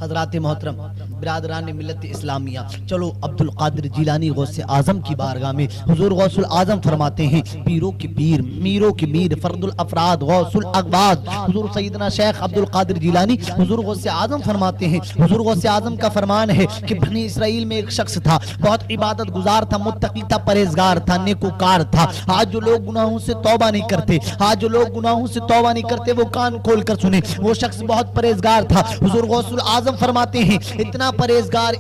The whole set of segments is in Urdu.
حضرات محترم برادران ملت اسلامیہ، چلو عبد القادر جیلانی غوث اعظم کی بارگاہ میں حضور غوث الاعظم فرماتے ہیں پیروں کے پیر، میروں کے میر، فرد الافراد، غوث الاقواد حضور سیدنا شیخ عبد القادر جیلانی حضور غوث اعظم فرماتے ہیں، حضور غوث اعظم کا فرمان ہے کہ بنی اسرائیل میں ایک شخص تھا، بہت عبادت گزار تھا، متقی تھا، پرہیزگار تھا، نیکوکار تھا۔ آج جو لوگ گناہوں سے توبہ نہیں کرتے، آج جو لوگ گناہوں سے توبہ نہیں کرتے، وہ کان کھول کر سنیں، وہ شخص بہت پرہیزگار تھا۔ حضور غوث الاعظم فرماتے ہیں اتنا پرہیزگار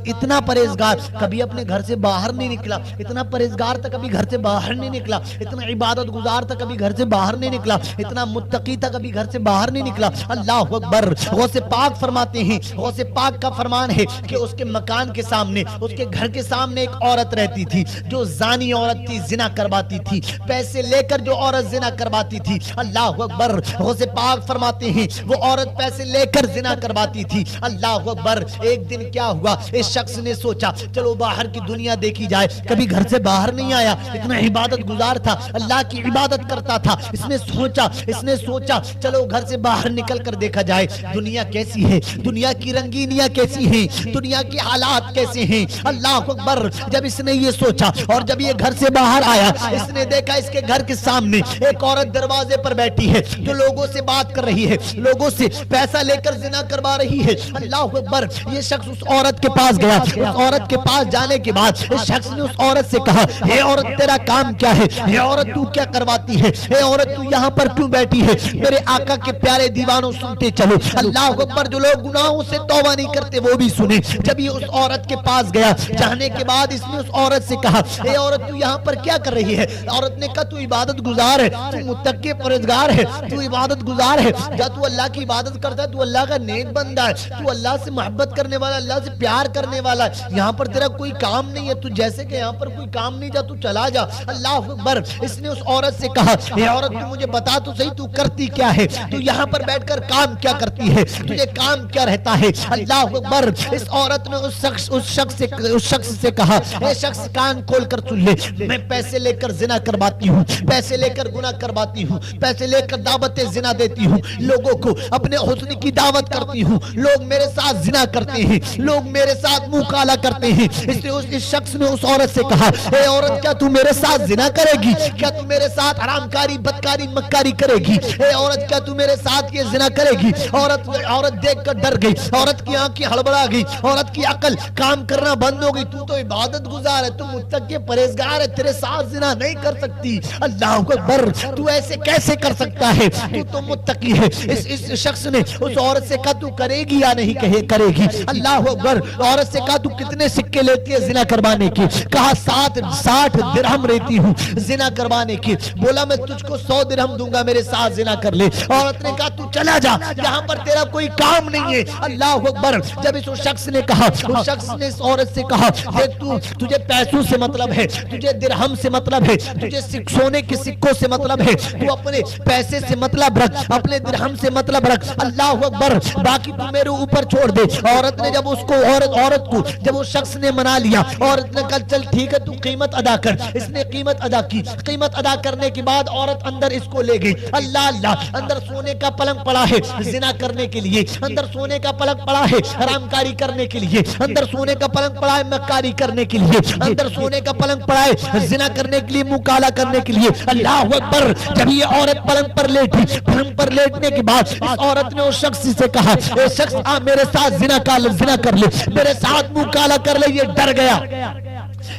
کبھی اپنے گھر سے باہر نہیں نکلا، اتنا پرہیزگار تھا کبھی گھر سے باہر نہیں نکلا، اتنا عبادت گزار تھا کبھی گھر سے باہر نہیں نکلا، اتنا متقی تھا کبھی گھر سے باہر نہیں نکلا۔ اللہ اکبر۔ غوث پاک فرماتے ہیں، غوث پاک کا فرمان ہے کہ اس کے مکان کے سامنے، اس کے گھر کے سامنے ایک عورت رہتی تھی جو زانی عورت تھی، زنا کرواتی تھی، پیسے لے کر جو عورت زنا کرواتی تھی۔ اللہ اکبر۔ غوث پاک فرماتے ہیں وہ عورت پیسے لے کر زنا کرواتی تھی۔ اللہ اکبر۔ ایک دن کیا ہوا، اس شخص نے سوچا چلو باہر کی دنیا دیکھی جائے، کبھی گھر سے باہر نہیں آیا، اتنا عبادت گزار تھا، اللہ کی عبادت کرتا تھا۔ اس نے سوچا چلو گھر سے باہر نکل کر دیکھا جائے دنیا کیسی ہے، دنیا کی رنگینیاں کیسی ہیں، دنیا کے حالات کیسے ہیں۔ اللہ اکبر۔ جب اس نے یہ سوچا اور جب یہ گھر سے باہر آیا، اس نے دیکھا اس کے گھر کے سامنے ایک عورت دروازے پر بیٹھی ہے جو لوگوں سے بات کر رہی ہے، لوگوں سے پیسہ لے کر زنا کروا رہی ہے۔ اللہ اکبر۔ یہ شخص اس عورت کے پاس گیا، اس عورت کے پاس جانے کے بعد اس شخص نے اس عورت سے کہا اے عورت تیرا کام کیا ہے، اے عورت تو کیا کرواتی ہے، اے عورت تو یہاں پر کیوں بیٹھی ہے، میرے آقا کے پیارے دیوانوں سنتے چلو۔ اللہ اکبر۔ جو لوگ گناہوں سے توبہ نہیں کرتے وہ بھی سنیں۔ جب یہ اس عورت کے پاس گیا، جانے کے بعد اس نے اس عورت سے کہا اے عورت تو یہاں پر کیا کر رہی ہے۔ عورت نے کہا تو عبادت گزار ہے، تو متقی پرہیزگار ہے، تو عبادت گزار ہے، جا تو اللہ کی عبادت کرتا ہے، تو اللہ کا نیک بندہ ہے، تو اللہ سے محبت کرنے والا، اللہ سے پیار کرنے والا ہے، یہاں پر تیرا کوئی کام نہیں ہے، تو جیسے کہ یہاں پر کوئی کام نہیں، جا تو چلا جا۔ اللہ اکبر۔ اس نے اس عورت سے کہا اے عورت تو مجھے بتا تو صحیح تو کرتی کیا ہے، تو یہاں پر بیٹھ کر کام کیا کرتی ہے، تجھے کام کیا رہتا ہے۔ اللہ اکبر۔ اس عورت نے اس شخص سے کہا اے شخص کان کھول کر سن لے، میں پیسے لے کر زنا کرواتی ہوں، پیسے لے کر گناہ کرواتی ہوں، پیسے لے کر دعوت زنا دیتی ہوں، لوگوں کو اپنے حسن کی دعوت کرتی ہوں، لوگ میرے ساتھ زنا کرتے ہیں، لوگ میرے ساتھ منہ کالا کرتے ہیں۔ اس شخص نے اس عورت سے کہا اے عورت کیا تو میرے ساتھ زنا کرے گی، کیا تو میرے ساتھ حرام کاری، بدکاری، مکاری کرے گی، اے عورت کیا تو میرے ساتھ یہ زنا کرے گی۔ عورت دیکھ کر ڈر گئی، عورت کی آنکھیں ہڑبڑا گئی، عورت کی عقل کام کرنا بند ہو گئی۔ تو عبادت گزار ہے، تو متقی پرہیزگار ہے، تیرے ساتھ زنا نہیں کر سکتی۔ اللہ اکبر۔ تو ایسے کیسے کر سکتا ہے، تو متقی ہے۔ اس شخص نے اس عورت سے کہا تو کرے گی یا نہیں کرے گی۔ اللہ اکبر۔ عورت سے کہا تو کتنے سکے لیتی ہے زنا کروانے کی، کہا 60 درہم لیتی ہوں زنا کروانے کی۔ بولا میں تجھ کو 100 درہم دوں گا، میرے ساتھ زنا کر لے۔ عورت نے کہا تو چلا جا، یہاں پر تیرا کوئی کام نہیں ہے۔ اللہ اکبر۔ جب اس شخص نے کہا، اس شخص نے اس عورت سے کہا دیکھ تجھے پیسوں سے مطلب ہے، تجھے درہم سے مطلب ہے، تجھے سونے کے سکوں سے مطلب ہے، تو اپنے پیسے سے مطلب رکھ، اپنے درہم سے مطلب رکھ۔ اللہ اکبر۔ باقی تو میرے اوپر چھوڑ دے۔ عورت نے جب عورت کو جب اس شخص نے منا لیا، عورت نے کہا چل ٹھیک ہے تو قیمت ادا کر۔ اس نے قیمت ادا کی۔ قیمت ادا کرنے کے بعد عورت اندر اس کو لے گئی۔ اللہ اللہ۔ اندر سونے کا پلنگ پڑا ہے زنا کرنے کے لیے، اندر سونے کا پلنگ پڑا ہے حرام کاری کرنے کے لیے، اندر سونے کا پلنگ پڑا ہے مکاری کرنے کے لیے، اندر سونے کا پلنگ پڑا ہے زنا کرنے کے لیے، منہ کالا کرنے کے لیے۔ اللہ اکبر۔ جب یہ عورت پلنگ پر لیٹی، پلنگ پر لیٹنے کے بعد اس عورت نے اس شخص سے کہا اے شخص آ میرے ساتھ زنا کر لے، میرے ساتھ منہ کالا کر لے۔ یہ ڈر گیا،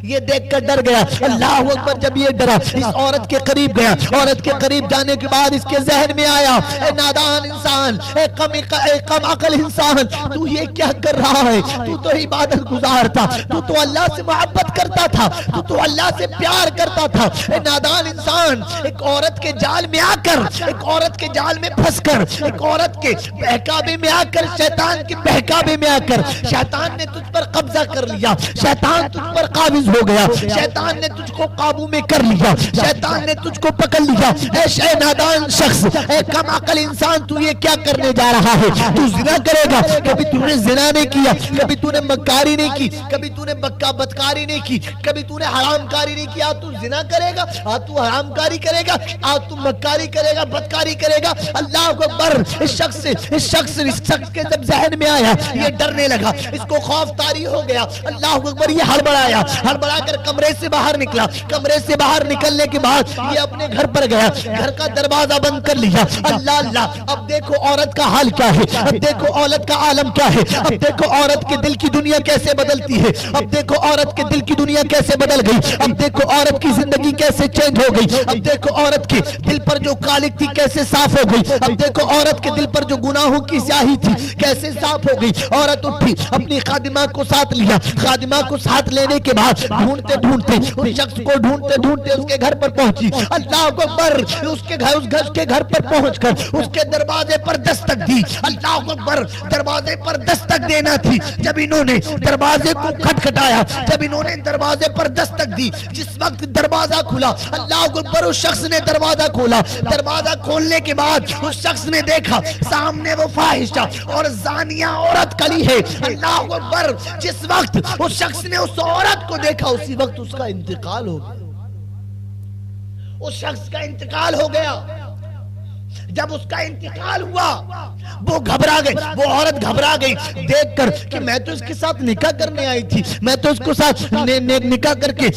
یہ دیکھ کر ڈر گیا۔ اللہ اکبر۔ جب یہ ڈرا اس عورت کے قریب گیا، عورت کے قریب جانے کے بعد اس کے ذہن میں آیا اے نادان انسان، اے کم عقل انسان، تو یہ کیا کر رہا ہے، تو تو عبادت گزار تھا، تو تو اللہ سے محبت کرتا تھا، تو تو اللہ سے پیار کرتا تھا۔ اے نادان انسان، ایک عورت کے جال میں آ کر، ایک عورت کے جال میں پھنس کر، ایک عورت کے بہکاوے میں آ کر، شیطان کے بہکاوے میں آ کر شیطان نے تجھ پر قبضہ کر لیا، شیطان تجھ پر قابض مستحوذ ہو گیا، شیطان نے تجھ کو قابو میں کر لیا، شیطان نے تجھ کو پکڑ لیا۔ اے نادان شخص، اے کم عقل انسان، تو یہ کیا کرنے جا رہا ہے؟ تو زنا کرے گا؟ کبھی تو نے زنا نہیں کیا، کبھی تو نے مکاری نہیں کی، کبھی تو نے بدکاری نہیں کی، کبھی تو نے حرام کاری نہیں کیا، تو زنا کرے گا، تو حرام کاری کرے گا، تو مکاری کرے گا، بدکاری کرے گا۔ اللہ اکبر! اس شخص کے جب ذہن میں آیا، یہ ڈرنے لگا، اس کو خوف طاری ہو گیا۔ اللہ اکبر! یہ ہڑبڑا کر کمرے سے باہر نکلا۔ کمرے سے باہر نکلنے کے بعد یہ اپنے گھر پر گیا، گھر کا دروازہ بند کر لیا۔ اللہ اللہ! اب دیکھو عورت کا حال کیا ہے، اب دیکھو عورت کا عالم کیا ہے، اب دیکھو عورت کے دل کی دنیا کیسے بدلتی ہے، اب دیکھو عورت کے دل کی دنیا کیسے بدل گئی، اب دیکھو عورت کی زندگی کیسے چینج ہو گئی، اب دیکھو عورت کے دل پر جو کالک تھی کیسے صاف ہو گئی، اب دیکھو عورت کے دل پر جو گناہوں کی سیاہی تھی کیسے صاف ہو گئی۔ عورت اٹھی، اپنی خادمہ کو ساتھ لیا، خادمہ کو ساتھ لینے کے بعد ڈھونڈتے اس شخص کو ڈھونڈتے اس کے گھر پر پہنچی۔ اللہ اکبر! اس کے گھر پر پہنچ کر اس کے دروازے پر دستک دی۔ اللہ اکبر! دروازے پر دستک دینا تھی، جب انہوں نے دروازے کو کھٹکھٹایا، جب انہوں نے دروازے پر دستک دی، جس وقت دروازہ کھلا، اللہ اکبر! اس شخص نے دروازہ کھولا۔ دروازہ کھولنے کے بعد اس شخص نے دیکھا سامنے وہ فاحشہ اور زانیہ عورت کھڑی ہے۔ اللہ اکبر! جس وقت اس شخص نے اس عورت کو دیکھا، اسی وقت اس کا انتقال ہو گیا، اس شخص کا انتقال ہو گیا۔ جب اس کا انتقال ہوا، وہ گھبرا گئی، وہ عورت گھبرا گئی دیکھ کر کہ میں تو اس کے ساتھ نکاح کرنے آئی تھی، میں تو اس کے ساتھ نکاح کر کے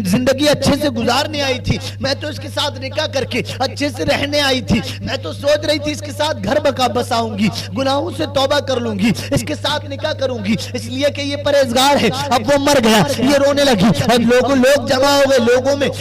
زندگی اچھے سے گزارنے آئی تھی، میں تو اس کے ساتھ نکاح کر کے اچھے سے رہنے آئی تھی، میں تو سوچ رہی تھی اس کے ساتھ گھر بساؤں گی، گناہوں سے توبہ کر لوں گی، اس کے ساتھ نکاح کروں گی، اس لیے کہ یہ پرہیزگار ہے۔ اب وہ مر گیا، یہ رونے لگی، لوگ جمع ہو گئے،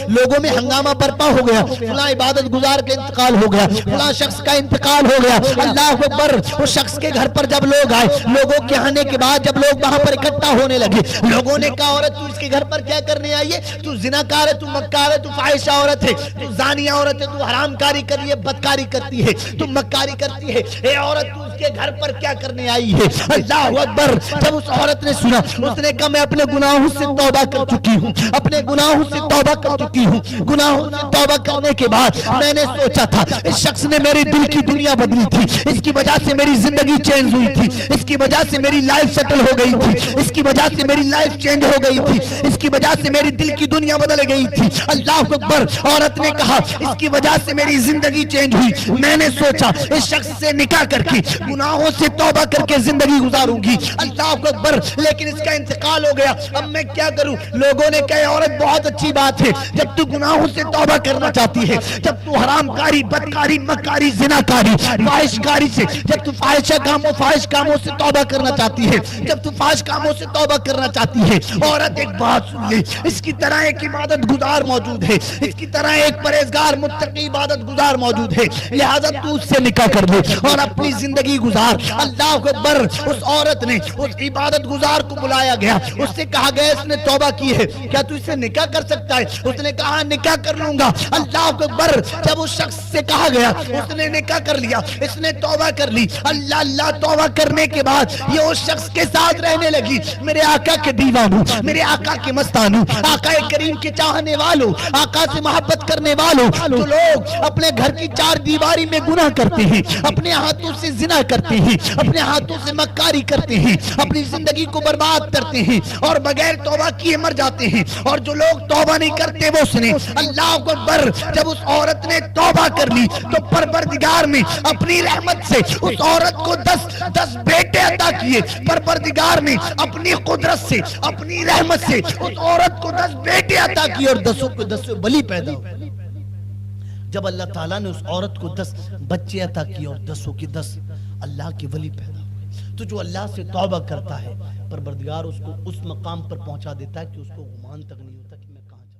لوگوں میں ہنگامہ برپا ہو گیا، فلاں عبادت گزار کے انتقال ہو گیا، فلاں شخص کا انتقال ہو گیا۔ اللہ اکبر! اس شخص کے گھر پر جب لوگ آئے، لوگوں کے آنے کے بعد جب لوگ وہاں پر اکٹھا ہونے لگے، لوگوں نے کہا عورت تو اس کے گھر پر کیا کرنے آئی ہے؟ تو زناکار ہے، تو مکار ہے، تو فاحشہ عورت ہے، تو زانیہ عورت ہے، تو حرام کاری کر رہی ہے، بدکاری کرتی ہے، تو مکاری کرتی ہے، اے عورت تو اس کے گھر پر کیا کرنے آئی ہے؟ اللہ اکبر! جب اس عورت نے سنا، اس نے کہا میں اپنے گناہوں سے توبہ کر چکی ہوں، اپنے گناہوں سے توبہ کر چکی ہوں، گناہوں سے توبہ کرنے کے بعد میں نے سوچا تھا اس شخص نے میری دل کی دنیا بدلی تھی، اس کی وجہ سے میری زندگی چینج ہوئی تھی، اس کی وجہ سے میری لائف سیٹل ہو گئی تھی، اس کی وجہ سے میری لائف چینج ہو گئی تھی، اس کی وجہ سے میری دل کی دنیا بدل گئی تھی۔ اللہ اکبر! عورت نے کہا اس کی وجہ سے میری زندگی چینج ہوئی، میں نے سوچا اس شخص سے نکاح کر کے گناہوں سے توبہ کر کے زندگی گزاروں گی۔ اللہ اکبر! لیکن اس کا انتقال ہو گیا، اب میں کیا کروں؟ لوگوں نے کہا عورت بہت اچھی بات ہے، جب تو گناہوں سے توبہ کرنا چاہتی ہے، جب تو حرام کاری، بدکاری، مکاری، زناکاری، فاحش کاری سے، جب تو فاحش کاموں سے توبہ کرنا چاہتی ہے، جب تو فاحش کاموں سے توبہ کرنا چاہتی ہے، عورت ایک بات سن لے، اس کی طرح ایک عبادت گزار موجود ہے، اس کی طرح ایک پرہیزگار متقی عبادت گزار موجود ہے، لہذا تو اس سے نکاح کر دے اور اپنی زندگی گزار۔ اللہ اکبر! اس عورت نے اس عبادت گزار کو بلایا گیا، اس سے کہا گیا اس نے توبہ کی ہے، کیا تو اس سے نکاح کر سکتا ہے؟ اس نے کہا نکاح کر لوں گا۔ اللہ اکبر! جب اس شخص سے کہا گیا، اس نے نکاح کر لیا، اس نے توبہ کر لی۔ اللہ اللہ! توبہ کرنے کے بعد یہ اس شخص کے ساتھ رہنے لگی۔ میرے آقا کے دیوانوں، میرے آقا کے مستانوں، آقا کریم کے چاہنے والوں، آقا سے محبت کرنے والوں، جو لوگ اپنے گھر کی چار دیواری میں گناہ کرتے ہیں، اپنے ہاتھوں سے زنا کرتے ہیں، اپنے ہاتھوں سے مکاری کرتے ہیں، اپنی زندگی کو برباد کرتے ہیں اور بغیر توبہ کیے مر جاتے ہیں، اور جو لوگ توبہ نہیں کرتے وہ سنے۔ اللہ اکبر! جب اس عورت نے توبہ کر لی تو پروردگار نے اپنی رحمت سے اس عورت کو 10 بیٹے عطا کیے۔ پروردگار نے اپنی قدرت سے، اپنی رحمت سے اس عورت کو 10 بیٹے عطا کیے اور 10 ولی پیدا ہوئے۔ جب اللہ تعالیٰ نے اس عورت کو 10 بچے عطا کیے اور 10 کے 10 اللہ کے ولی پیدا ہوئے، تو جو اللہ سے توبہ کرتا ہے پروردگار اس کو اس مقام پر پہنچا دیتا ہے کہ اس کو گمان تک نہیں ہوتا کہ میں کہاں جاؤں۔